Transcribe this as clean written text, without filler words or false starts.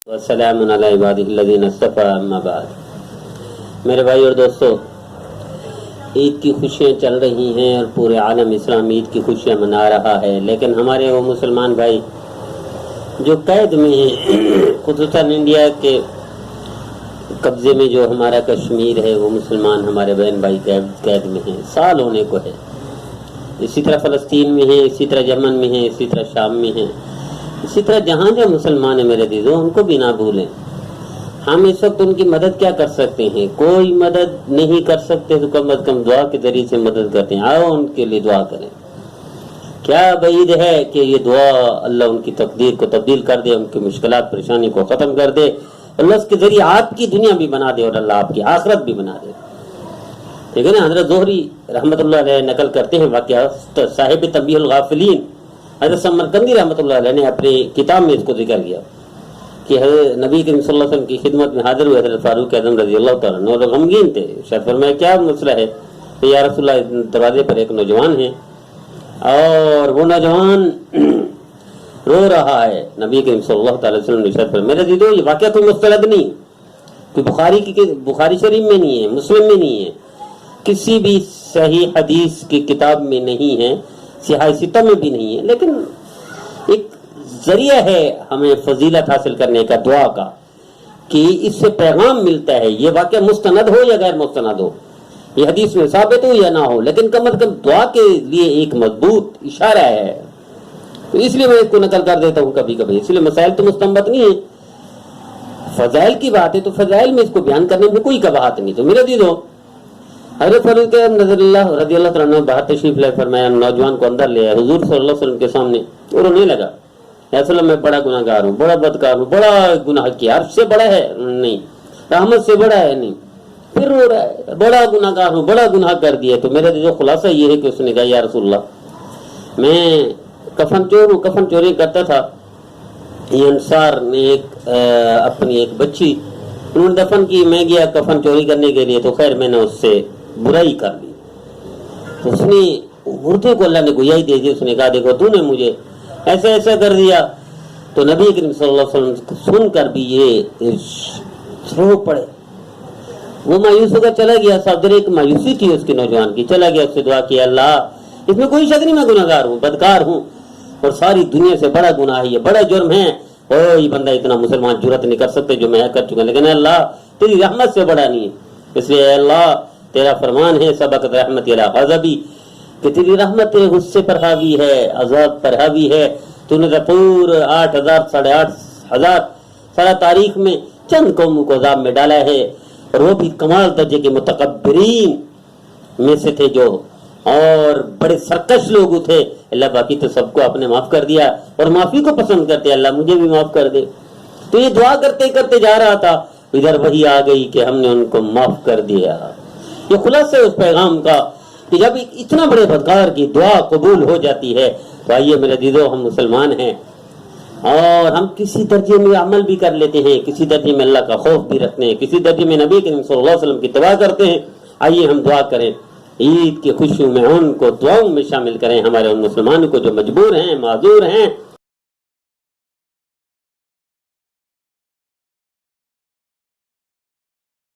والسلام علی عبادہ الذین اصطفیٰ اما بعد۔ میرے بھائی اور دوستو، عید کی خوشیاں چل رہی ہیں اور پورے عالم اسلام عید کی خوشیاں منا رہا ہے، لیکن ہمارے وہ مسلمان بھائی جو قید میں ہیں، خصوصاً انڈیا کے قبضے میں جو ہمارا کشمیر ہے، وہ مسلمان ہمارے بہن بھائی قید میں ہیں، سال ہونے کو ہے۔ اسی طرح فلسطین میں ہیں، اسی طرح یمن میں ہیں، اسی طرح شام میں ہیں، اسی طرح جہاں جو مسلمان ہیں میرے عزیزوں، ان کو بھی نہ بھولیں۔ ہم اس وقت ان کی مدد کیا کر سکتے ہیں؟ کوئی مدد نہیں کر سکتے تو کم از کم دعا کے ذریعے سے مدد کرتے ہیں۔ آؤ ان کے لیے دعا کریں۔ کیا بعید ہے کہ یہ دعا اللہ ان کی تقدیر کو تبدیل کر دے، ان کی مشکلات پریشانی کو ختم کر دے، اللہ اس کے ذریعے آپ کی دنیا بھی بنا دے اور اللہ آپ کی آخرت بھی بنا دے۔ ٹھیک ہے نا؟ حضرت زہری رحمۃ اللہ علیہ نقل کرتے ہیں واقعہ، صاحب تنبیہ الغافلین حضرت سمرقندی رحمۃ اللہ علیہ نے اپنی کتاب میں اس کو ذکر کیا کہ حضرت نبی کریم صلی اللہ علیہ وسلم کی خدمت میں حاضر ہوئے حضرت فاروق اعظم رضی اللہ تعالیٰ عنہ، اور غمگین تھے۔ شاید فرمایا کیا مسئلہ ہے؟ کہ یا رسول اللہ، دروازے پر ایک نوجوان ہے اور وہ نوجوان رو رہا ہے۔ نبی کریم صلی اللہ تعالی وسلم نے ارشاد فرمایا، میرے عزیزو یہ واقعہ کوئی مستند نہیں، کوئی بخاری شریف میں نہیں ہے، مسلم میں نہیں ہے، کسی بھی صحیح حدیث کی کتاب میں نہیں ہے، سیاہ ستہ میں بھی نہیں ہے، لیکن ایک ذریعہ ہے ہمیں فضیلت حاصل کرنے کا، دعا کا، کہ اس سے پیغام ملتا ہے۔ یہ واقعہ مستند ہو یا غیر مستند ہو، یہ حدیث میں ثابت ہو یا نہ ہو، لیکن کم از کم دعا کے لیے ایک مضبوط اشارہ ہے۔ تو اس لیے میں اس کو نقل کر دیتا ہوں کبھی کبھی، اس لیے مسائل تو مستنبط نہیں ہے، فضائل کی بات ہے تو فضائل میں اس کو بیان کرنے میں کوئی کباہت نہیں۔ تو میرے عزیزو، حضرت فاروق رضی اللہ عنہ باہر تشریف لائے، فرمایا نوجوان کو اندر لے آئے حضور صلی اللہ علیہ وسلم کے سامنے، اور رونے لگا، یا رسول اللہ میں بڑا گناہ گار ہوں، بڑا بدکار ہوں، بڑا گناہ کیا، عرش سے بڑا ہے نہیں، رحمت سے بڑا ہے نہیں، پھر رو رہا ہے، بڑا گناہ گار ہوں، بڑا گناہ کر دیا۔ تو میرا جو خلاصہ یہ ہے کہ اس نے کہا، یا رسول اللہ میں کفن چور ہوں، کفن چوری کرتا تھا، یہ انصار نے اپنی ایک بچی انہوں نے دفن کی، میں گیا کفن چوری کرنے کے لیے، تو خیر میں نے اس سے برائی کر لی۔ تو اس نے مردے کو اللہ نے گویائی دے دی، اس نے کہا دیکھو تو نے مجھے ایسا ایسا کر دیا۔ تو نبی کریم صلی اللہ علیہ وسلم سن کر بھی یہ رو پڑے، وہ مایوس ہو کر چلا گیا۔ صاحب ایک مایوسی تھی اس کے نوجوان کی، چلا گیا، اس سے دعا کیا، اللہ اس میں کوئی شک نہیں میں گناہ گار ہوں، بدکار ہوں، اور ساری دنیا سے بڑا گناہ ہے، یہ بڑا جرم ہے، کوئی بندہ اتنا مسلمان جرات نہیں کر سکتے جو میں کر چکا، لیکن اللہ تیری رحمت سے بڑا نہیں ہے، اس لیے اللہ تیرا فرمان ہے سبقت رحمت الی غضبی، کہ تیری رحمت تیرے غصے پر حاوی ہے، عذاب پر حاوی ہے۔ تو نے پورے 8,000 ساڑھے 8,000 سارا تاریخ میں چند قوموں کو عذاب میں ڈالا ہے، اور وہ بھی کمال درجے کے متکبرین میں سے تھے، جو اور بڑے سرکش لوگ تھے۔ اللہ باقی تو سب کو آپ نے معاف کر دیا، اور معافی کو پسند کرتے، اللہ مجھے بھی معاف کر دے۔ تو یہ دعا کرتے کرتے جا رہا تھا، ادھر وہی آ گئی کہ ہم نے ان کو معاف کر دیا۔ یہ خلاصہ ہے اس پیغام کا کہ جب اتنا بڑے بدکار کی دعا قبول ہو جاتی ہے، تو آئیے میرے عزیزو، ہم مسلمان ہیں اور ہم کسی درجے میں عمل بھی کر لیتے ہیں، کسی درجے میں اللہ کا خوف بھی رکھتے ہیں، کسی درجے میں نبی کریم صلی اللہ علیہ وسلم کی اتباع کرتے ہیں۔ آئیے ہم دعا کریں، عید کی خوشیوں میں ان کو دعاؤں میں شامل کریں، ہمارے ان مسلمانوں کو جو مجبور ہیں، معذور ہیں،